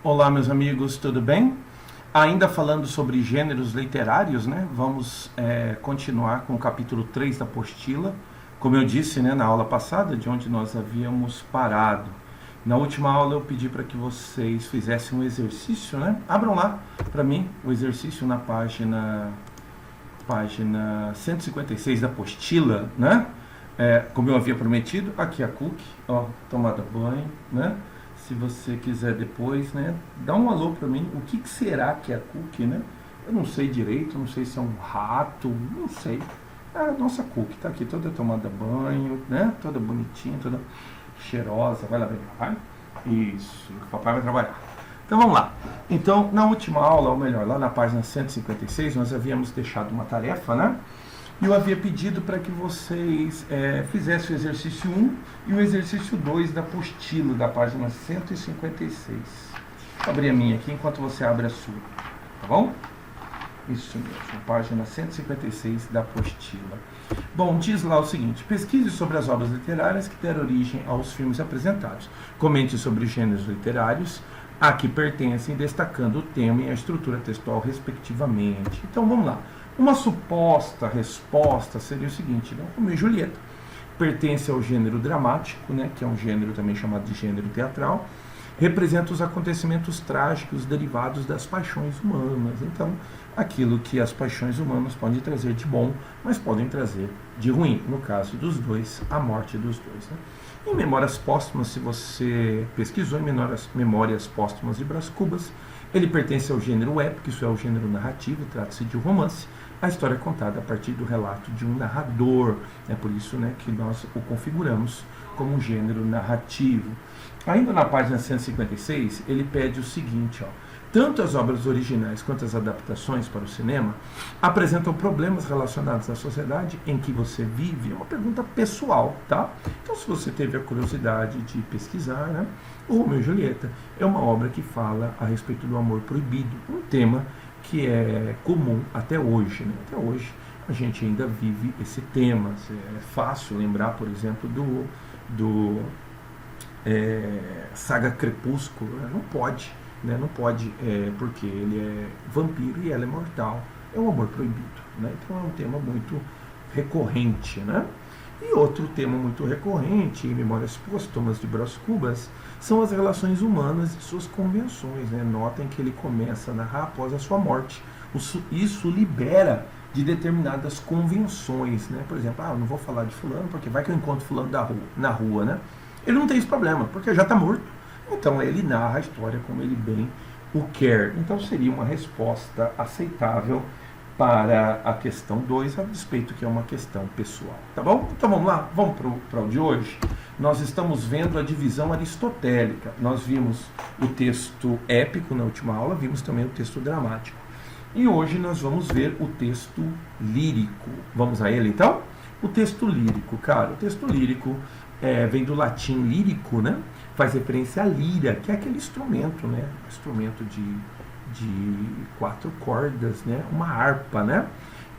Olá, meus amigos, tudo bem? Ainda falando sobre gêneros literários, né? Vamos continuar com o capítulo 3 da apostila. Como eu disse, né, na aula passada, de onde nós havíamos parado. Na última aula eu pedi para que vocês fizessem um exercício, né? Abram lá para mim o exercício na página 156 da apostila, né? Como eu havia prometido, aqui a cookie, ó, tomada banho, né? Se você quiser depois, né, dá um alô para mim. O que será que é a cookie, né? Eu não sei direito, não sei se é um rato, não sei. A nossa cookie tá aqui toda tomada banho, né? Toda bonitinha, toda cheirosa. Vai lá, vai. Isso, o papai vai trabalhar. Então vamos lá. Então, na última aula, ou melhor, lá na página 156, nós havíamos deixado uma tarefa, né? E eu havia pedido para que vocês fizessem o exercício 1 e o exercício 2 da apostila, da página 156. Vou abrir a minha aqui enquanto você abre a sua, tá bom? Isso mesmo, página 156 da apostila. Bom, diz lá o seguinte: pesquise sobre as obras literárias que deram origem aos filmes apresentados. Comente sobre os gêneros literários a que pertencem, destacando o tema e a estrutura textual, respectivamente. Então, vamos lá. Uma suposta resposta seria o seguinte, né? Romeu e Julieta pertence ao gênero dramático, né? Que é um gênero também chamado de gênero teatral, representa os acontecimentos trágicos derivados das paixões humanas. Então, aquilo que as paixões humanas podem trazer de bom, mas podem trazer de ruim. No caso dos dois, a morte dos dois, né? Em Memórias Póstumas, se você pesquisou em Memórias Póstumas de Brás Cubas, ele pertence ao gênero épico, isso é o gênero narrativo, trata-se de um romance. A história é contada a partir do relato de um narrador. É por isso, né, que nós o configuramos como um gênero narrativo. Ainda na página 156, ele pede o seguinte, ó: tanto as obras originais quanto as adaptações para o cinema apresentam problemas relacionados à sociedade em que você vive. É uma pergunta pessoal, tá? Então, se você teve a curiosidade de pesquisar, né, o Romeu e Julieta é uma obra que fala a respeito do amor proibido, um tema que é comum até hoje, né? Até hoje a gente ainda vive esse tema. É fácil lembrar, por exemplo, do Saga Crepúsculo, né? Não pode, né? Não pode, porque ele é vampiro e ela é mortal. É um amor proibido, né? Então é um tema muito recorrente, né? E outro tema muito recorrente em Memórias Póstumas de Brás Cubas são as relações humanas e suas convenções, né? Notem que ele começa a narrar após a sua morte. Isso libera de determinadas convenções, né? Por exemplo, eu não vou falar de fulano porque vai que eu encontro fulano na rua, né? Ele não tem esse problema, porque já está morto. Então ele narra a história como ele bem o quer. Então seria uma resposta aceitável para a questão 2, a despeito que é uma questão pessoal, tá bom? Então vamos lá, vamos para o de hoje. Nós estamos vendo a divisão aristotélica. Nós vimos o texto épico na última aula, vimos também o texto dramático. E hoje nós vamos ver o texto lírico. Vamos a ele então? O texto lírico, cara, o texto lírico vem do latim lírico, né? Faz referência à lira, que é aquele instrumento, né? Instrumento de 4 cordas, né? Uma harpa, né?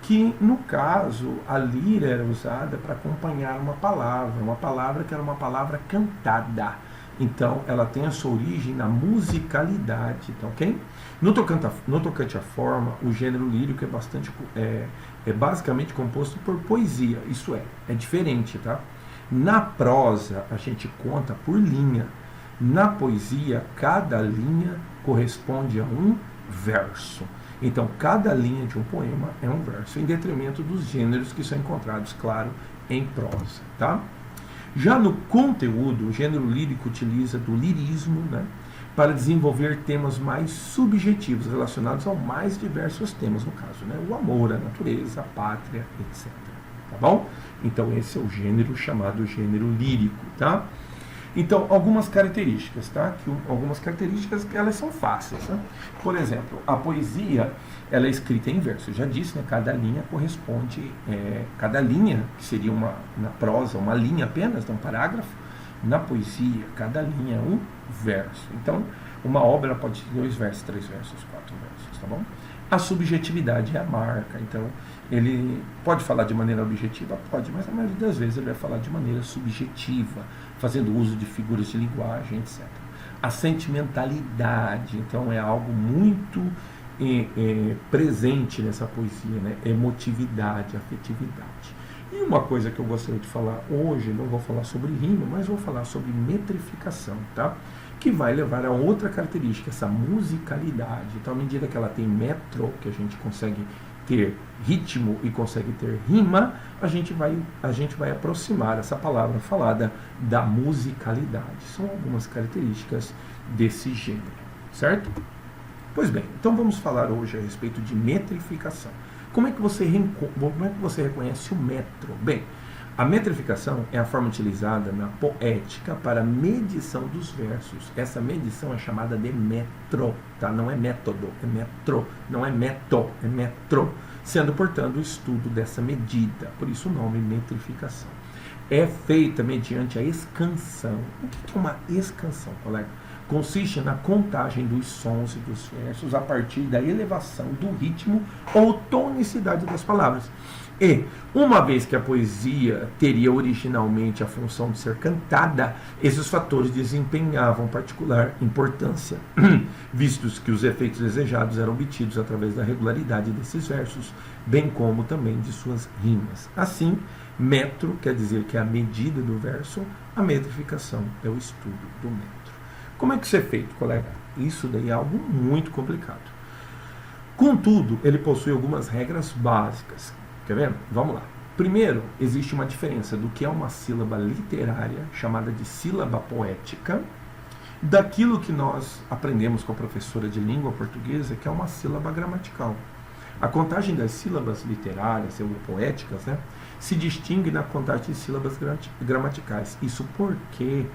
Que no caso a lira era usada para acompanhar uma palavra que era uma palavra cantada. Então ela tem a sua origem na musicalidade, tá ok? No tocante à forma, o gênero lírico é basicamente composto por poesia, isso é diferente, tá? Na prosa a gente conta por linha. Na poesia, cada linha corresponde a um verso. Então, cada linha de um poema é um verso, em detrimento dos gêneros que são encontrados, claro, em prosa, tá? Já no conteúdo, o gênero lírico utiliza do lirismo, né, para desenvolver temas mais subjetivos, relacionados aos mais diversos temas, no caso, né, o amor, a natureza, a pátria, etc. Tá bom? Então, esse é o gênero chamado gênero lírico, tá? Então, algumas características, tá? Algumas características que elas são fáceis, né? Por exemplo, a poesia, ela é escrita em verso. Eu já disse, né? Cada linha corresponde, cada linha, que seria na prosa, uma linha apenas, um parágrafo, na poesia, cada linha é um verso. Então, uma obra pode ter 2 versos, 3 versos, 4 versos, tá bom? A subjetividade é a marca, então ele pode falar de maneira objetiva? Pode, mas a maioria das vezes ele vai falar de maneira subjetiva, fazendo uso de figuras de linguagem, etc. a sentimentalidade. Então é algo muito presente nessa poesia, né? Emotividade, afetividade. E uma coisa que eu gostaria de falar hoje, não vou falar sobre rima, mas vou falar sobre metrificação, tá? Que vai levar a outra característica, essa musicalidade. Então, à medida que ela tem metro, que a gente consegue ter ritmo e consegue ter rima, a gente vai aproximar essa palavra falada da musicalidade. São algumas características desse gênero, certo? Pois bem, então vamos falar hoje a respeito de metrificação. Como é que você reconhece o metro? Bem, a metrificação é a forma utilizada na poética para medição dos versos. Essa medição é chamada de metro, tá? Não é método, é metro, não é meto, é metro, sendo, portanto, o estudo dessa medida, por isso o nome metrificação. É feita mediante a escansão. O que é uma escansão, colega? Consiste na contagem dos sons e dos versos a partir da elevação do ritmo ou tonicidade das palavras. E, uma vez que a poesia teria originalmente a função de ser cantada, esses fatores desempenhavam particular importância, vistos que os efeitos desejados eram obtidos através da regularidade desses versos, bem como também de suas rimas. Assim, metro quer dizer que é a medida do verso, a metrificação é o estudo do metro. Como é que isso é feito, colega? Isso daí é algo muito complicado. Contudo, ele possui algumas regras básicas. Quer ver? Vamos lá. Primeiro, existe uma diferença do que é uma sílaba literária, chamada de sílaba poética, daquilo que nós aprendemos com a professora de língua portuguesa, que é uma sílaba gramatical. A contagem das sílabas literárias ou poéticas, né, se distingue na contagem de sílabas gramaticais. Isso porque,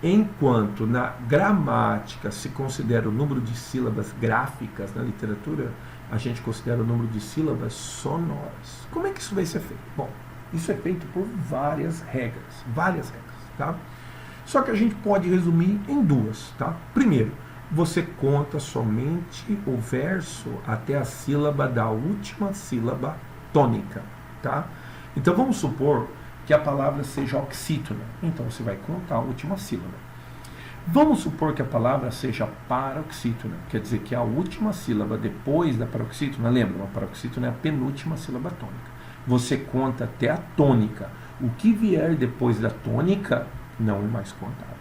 enquanto na gramática se considera o número de sílabas gráficas, na literatura a gente considera o número de sílabas sonoras. Como é que isso vai ser feito? Bom, isso é feito por várias regras, tá? Só que a gente pode resumir em duas, tá? Primeiro, você conta somente o verso até a sílaba da última sílaba tônica, tá? Então vamos supor que a palavra seja oxítona. Então você vai contar a última sílaba. Vamos supor que a palavra seja paroxítona, quer dizer que a última sílaba depois da paroxítona, lembra, a paroxítona é a penúltima sílaba tônica. Você conta até a tônica. O que vier depois da tônica não é mais contado.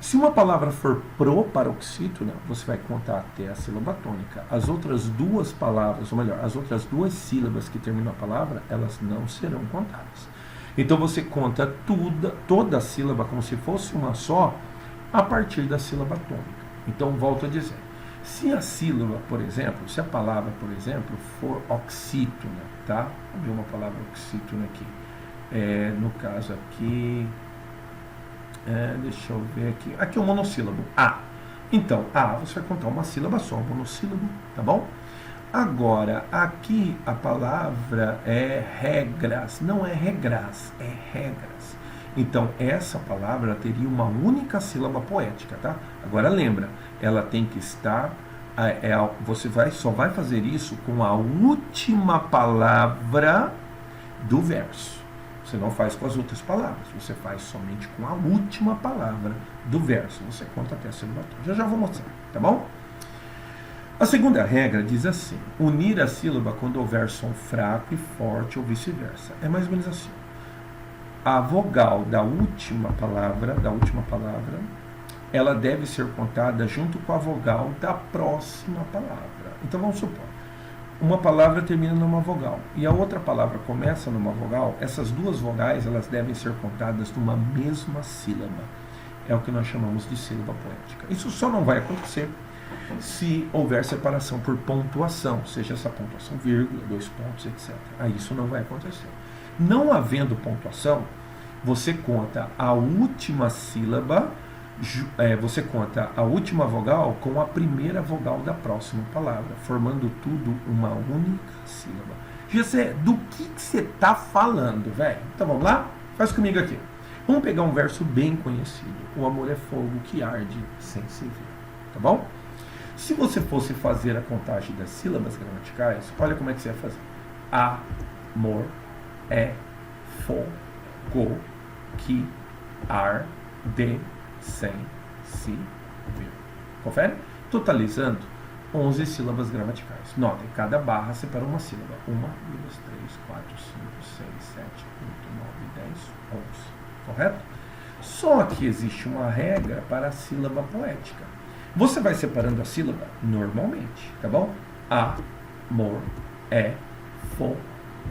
Se uma palavra for proparoxítona, você vai contar até a sílaba tônica. As outras duas palavras, ou melhor, as outras duas sílabas que terminam a palavra, elas não serão contadas. Então você conta toda a sílaba como se fosse uma só, a partir da sílaba tônica. Então, volto a dizer, se a sílaba, por exemplo, se a palavra, por exemplo, for oxítona, tá? Vamos ver uma palavra oxítona aqui. No caso aqui, deixa eu ver aqui. Aqui é um monossílabo, A. Então, A, você vai contar uma sílaba só, um monossílabo, tá bom? Agora, aqui a palavra é regras, não é regras, é regras. Então, essa palavra teria uma única sílaba poética, tá? Agora, lembra, ela tem que estar... você só vai fazer isso com a última palavra do verso. Você não faz com as outras palavras, você faz somente com a última palavra do verso. Você conta até a sílaba toda. Já vou mostrar, tá bom? A segunda regra diz assim: unir a sílaba quando houver som fraco e forte ou vice-versa. É mais ou menos assim. A vogal da última palavra, ela deve ser contada junto com a vogal da próxima palavra. Então vamos supor, uma palavra termina numa vogal e a outra palavra começa numa vogal. Essas duas vogais, elas devem ser contadas numa mesma sílaba. É o que nós chamamos de sílaba poética. Isso só não vai acontecer se houver separação por pontuação, seja essa pontuação vírgula, 2 pontos, etc. Aí isso não vai acontecer. Não havendo pontuação, você conta a última sílaba, você conta a última vogal com a primeira vogal da próxima palavra, formando tudo uma única sílaba. Gessé, do que você está falando, velho? Então vamos lá? Faz comigo aqui. Vamos pegar um verso bem conhecido. O amor é fogo que arde sem se ver. Tá bom? Se você fosse fazer a contagem das sílabas gramaticais, olha como é que você ia fazer. Amor é fogo que arde sem se Confere? Totalizando 11 sílabas gramaticais. Notem, cada barra separa uma sílaba. 1, 2, 3, 4, 5, 6, 7, 8, 9, 10, 11. Correto? Só que existe uma regra para a sílaba poética. Você vai separando a sílaba normalmente, tá bom? A, mor, é, fo,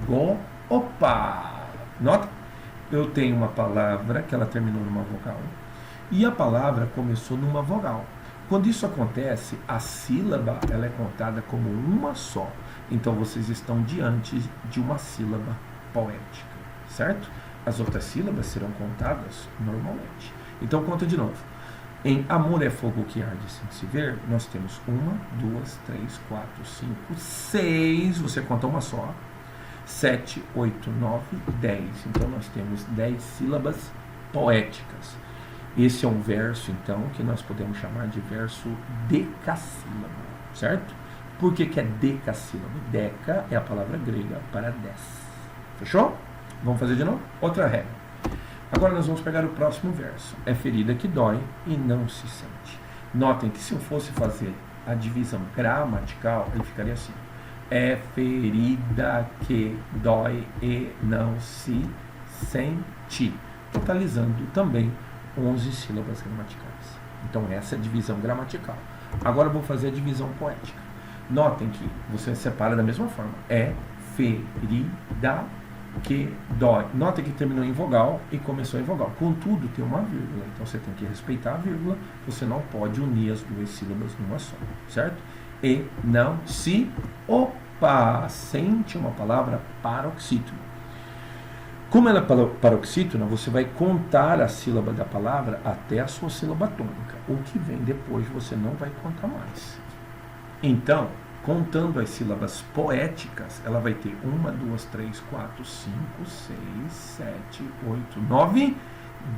go, opa. Nota, eu tenho uma palavra que ela terminou numa vogal e a palavra começou numa vogal. Quando isso acontece, a sílaba ela é contada como uma só. Então vocês estão diante de uma sílaba poética, certo? As outras sílabas serão contadas normalmente. Então conta de novo. Em amor é fogo que arde sem se ver, nós temos 1, 2, 3, 4, 5, 6, você conta uma só, 7, 8, 9, 10. Então nós temos 10 sílabas poéticas. Esse é um verso, então, que nós podemos chamar de verso decassílabo, certo? Por que é decassílabo? Deca é a palavra grega para 10. Fechou? Vamos fazer de novo? Outra regra. Agora nós vamos pegar o próximo verso. É ferida que dói e não se sente. Notem que se eu fosse fazer a divisão gramatical, ele ficaria assim. É ferida que dói e não se sente. Totalizando também 11 sílabas gramaticais. Então essa é a divisão gramatical. Agora eu vou fazer a divisão poética. Notem que você separa da mesma forma. É ferida que dói. Notem que terminou em vogal e começou em vogal. Contudo, tem uma vírgula. Então você tem que respeitar a vírgula. Você não pode unir as duas sílabas numa só. Certo? E não se opa. Sente uma palavra paroxítono. Como ela é paroxítona, você vai contar a sílaba da palavra até a sua sílaba tônica. O que vem depois você não vai contar mais. Então, contando as sílabas poéticas, ela vai ter 1, 2, 3, 4, 5, 6, 7, 8, 9,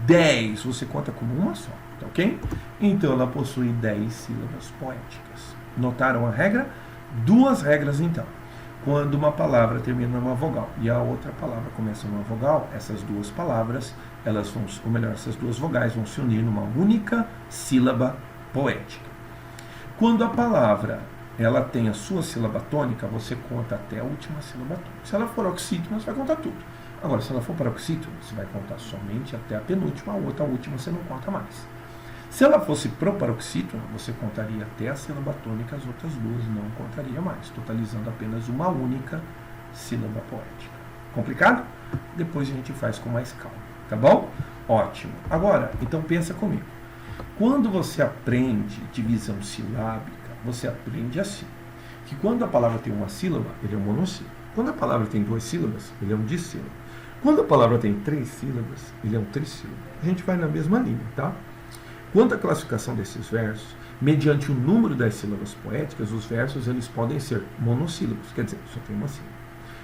10. Você conta como uma só, tá ok? Então, ela possui 10 sílabas poéticas. Notaram a regra? Duas regras, então. Quando uma palavra termina numa vogal e a outra palavra começa numa vogal, essas duas palavras, elas vão, ou melhor, essas duas vogais vão se unir numa única sílaba poética. Quando a palavra ela tem a sua sílaba tônica, você conta até a última sílaba tônica. Se ela for oxítona, você vai contar tudo. Agora, se ela for paroxítona, você vai contar somente até a penúltima, a outra, a última, você não conta mais. Se ela fosse proparoxítona, você contaria até a sílaba tônica, as outras duas não contaria mais, totalizando apenas uma única sílaba poética. Complicado? Depois a gente faz com mais calma, tá bom? Ótimo. Agora, então pensa comigo. Quando você aprende divisão silábica, você aprende assim, que quando a palavra tem uma sílaba, ele é um monossílabo. Quando a palavra tem duas sílabas, ele é um dissílabo. Quando a palavra tem 3 sílabas, ele é um trissílabo. A gente vai na mesma linha, tá? Quanto à classificação desses versos, mediante o número das sílabas poéticas, os versos eles podem ser monossílabos, quer dizer, só tem uma sílaba.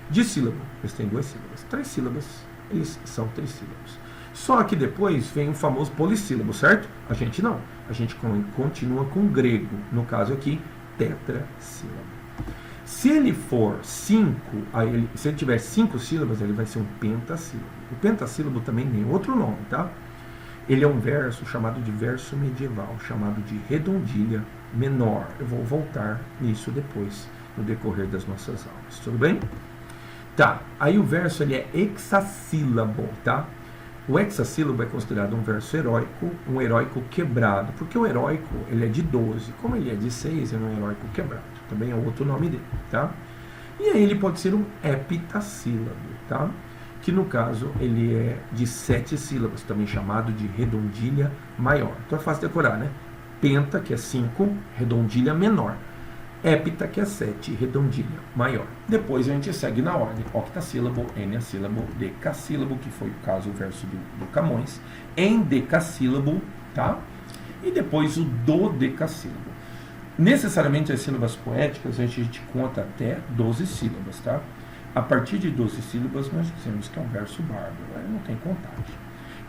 Dissílabo, eles têm 2 sílabas. 3 sílabas, eles são trissílabos. Só que depois vem o famoso polissílabo, certo? A gente não. A gente continua com grego, no caso aqui, tetrassílabo. Se ele for 5, se ele tiver 5 sílabas, ele vai ser um pentassílabo. O pentassílabo também tem outro nome, tá? Ele é um verso chamado de verso medieval, chamado de redondilha menor. Eu vou voltar nisso depois, no decorrer das nossas aulas. Tudo bem? Tá, aí o verso ele é hexassílabo, tá? O hexassílabo é considerado um verso heróico, um heróico quebrado, porque o heróico ele é de 12, como ele é de 6, ele é um heróico quebrado, também é outro nome dele, tá? E aí ele pode ser um heptassílabo, tá? Que no caso ele é de 7 sílabas, também chamado de redondilha maior. Então é fácil decorar, né? Penta, que é 5, redondilha menor. Hepta, que é 7, redondilha maior. Depois a gente segue na ordem: octassílabo, eneassílabo, decassílabo, que foi o caso, o verso do Camões, endecassílabo, tá? E depois o dodecassílabo. Necessariamente as sílabas poéticas a gente conta até 12 sílabas, tá? A partir de 12 sílabas, nós dizemos que é um verso bárbaro, não tem contagem.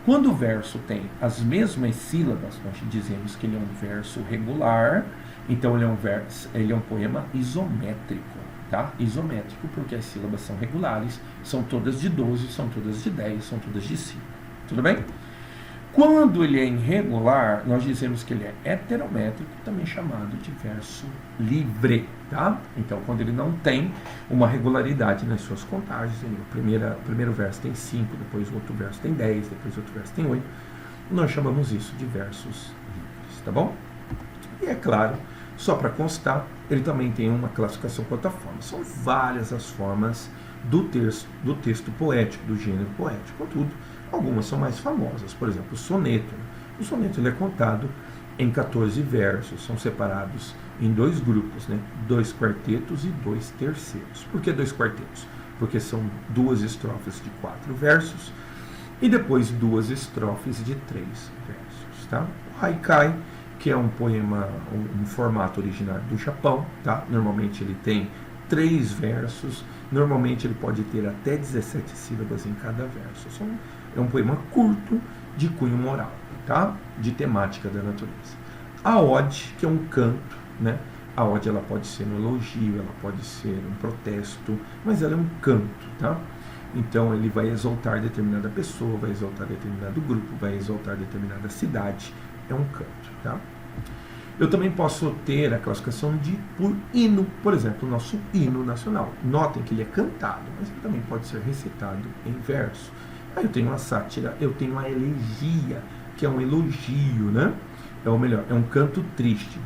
Quando o verso tem as mesmas sílabas, nós dizemos que ele é um verso regular, então ele é um poema isométrico, tá? Isométrico, porque as sílabas são regulares, são todas de 12, são todas de 10, são todas de 5. Tudo bem? Quando ele é irregular, nós dizemos que ele é heterométrico, também chamado de verso livre, tá? Então, quando ele não tem uma regularidade nas suas contagens, o primeiro verso tem 5, depois o outro verso tem 10, depois o outro verso tem 8, nós chamamos isso de versos livres, tá bom? E é claro, só para constar, ele também tem uma classificação quanto à forma. São várias as formas do texto poético, do gênero poético, contudo, algumas são mais famosas. Por exemplo, o soneto. O soneto ele é contado em 14 versos, são separados em 2 grupos, né? 2 quartetos e 2 terceiros. Por que 2 quartetos? Porque são 2 estrofes de 4 versos e depois 2 estrofes de 3 versos, tá? O haikai, que é um poema, um formato originário do Japão, tá? Normalmente ele tem 3 versos, normalmente ele pode ter até 17 sílabas em cada verso. É um poema curto de cunho moral, tá? De temática da natureza. A ode, que é um canto, né? A ode ela pode ser um elogio, ela pode ser um protesto, mas ela é um canto, tá? Então ele vai exaltar determinada pessoa, vai exaltar determinado grupo, vai exaltar determinada cidade. É um canto, tá? Eu também posso ter a classificação por hino, por exemplo, o nosso hino nacional. Notem que ele é cantado, mas ele também pode ser recitado em verso. Aí eu tenho a sátira, eu tenho a elegia, que é um elogio, né? Ou melhor, é um canto triste,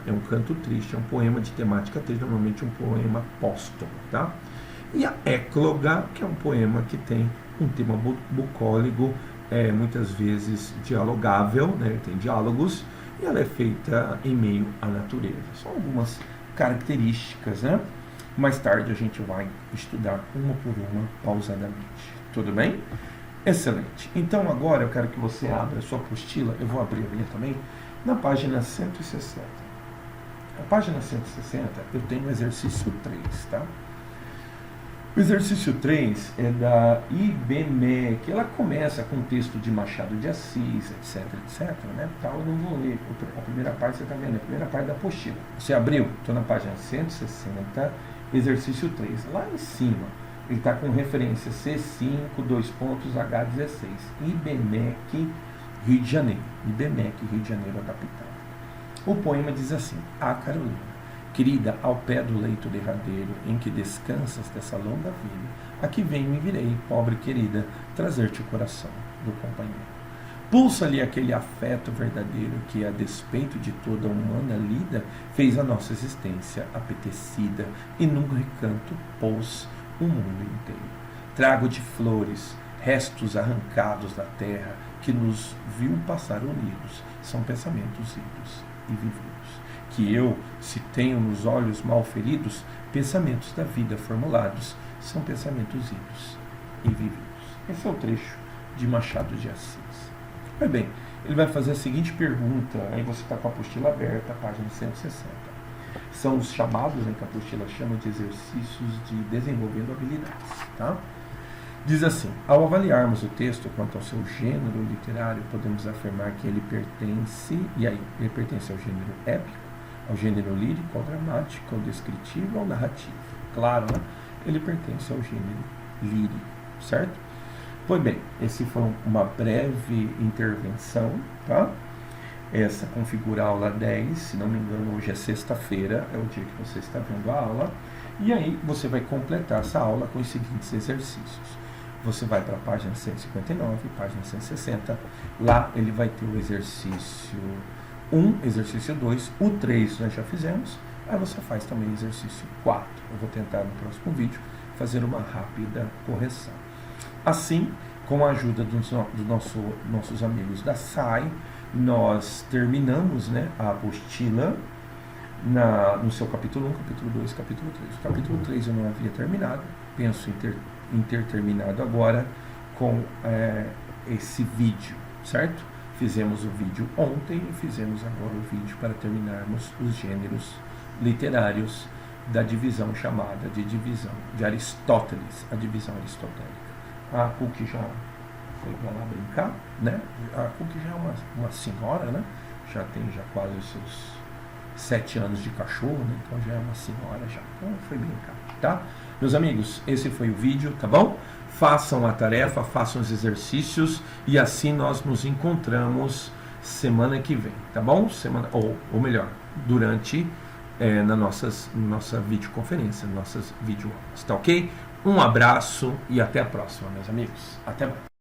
é um canto triste, é um poema de temática triste, normalmente um poema póstumo, tá? E a écloga, que é um poema que tem um tema bucólico, muitas vezes dialogável, né? Tem diálogos, e ela é feita em meio à natureza. São algumas características, né? Mais tarde a gente vai estudar uma por uma, pausadamente. Tudo bem? Excelente. Então agora eu quero que você abra a sua apostila, eu vou abrir a minha também, na página 160. Na página 160 eu tenho o exercício 3, tá? O exercício 3 é da IBMEC, ela começa com o texto de Machado de Assis, etc, né? Tal, eu não vou ler a primeira parte, você está vendo, a primeira parte da apostila. Você abriu? Estou na página 160, exercício 3, lá em cima. Ele está com referência C5, 2 pontos, H16. IBMEC, Rio de Janeiro. IBMEC, Rio de Janeiro, a capital. O poema diz assim: A Carolina, querida, ao pé do leito derradeiro em que descansas dessa longa vida, aqui venho e virei, pobre querida, trazer-te o coração do companheiro. Pulsa-lhe aquele afeto verdadeiro que, a despeito de toda a humana lida, fez a nossa existência apetecida e num recanto pôs o mundo inteiro. Trago-te flores, restos arrancados da terra, que nos viu passar unidos, são pensamentos idos e vividos. Que eu, se tenho nos olhos mal feridos, pensamentos da vida formulados, são pensamentos idos e vividos. Esse é o trecho de Machado de Assis. Pois bem, ele vai fazer a seguinte pergunta, aí você está com a apostila aberta, página 160. São os chamados, que a apostila chama de exercícios de desenvolvendo habilidades, tá? Diz assim: ao avaliarmos o texto quanto ao seu gênero literário, podemos afirmar que ele pertence, ele pertence ao gênero épico, ao gênero lírico, ao dramático, ao descritivo, ao narrativo. Claro, né? Ele pertence ao gênero lírico, certo? Pois bem, esse foi uma breve intervenção, tá? Essa configura a aula 10, se não me engano, hoje é sexta-feira, é o dia que você está vendo a aula, e aí você vai completar essa aula com os seguintes exercícios. Você vai para a página 159, página 160, lá ele vai ter o exercício 1, exercício 2, o 3 nós já fizemos, aí você faz também o exercício 4. Eu vou tentar no próximo vídeo fazer uma rápida correção. Assim, com a ajuda dos nossos amigos da SAI, nós terminamos, né, a apostila no seu capítulo 1, capítulo 2, capítulo 3. O capítulo 3 eu não havia terminado, penso em ter terminado agora com esse vídeo, certo? Fizemos o vídeo ontem e fizemos agora o vídeo para terminarmos os gêneros literários da divisão chamada de divisão de Aristóteles, a divisão aristotélica. A Cookie já foi para lá brincar, né? A Cookie já é uma senhora, né? Já tem quase os seus 7 anos de cachorro, né? Então já é uma senhora já. Então foi brincar, tá? Meus amigos, esse foi o vídeo, tá bom? Façam a tarefa, façam os exercícios e assim nós nos encontramos semana que vem, tá bom? Ou melhor, durante na nossa videoconferência, nossas videoaulas, tá ok? Um abraço e até a próxima, meus amigos. Até mais.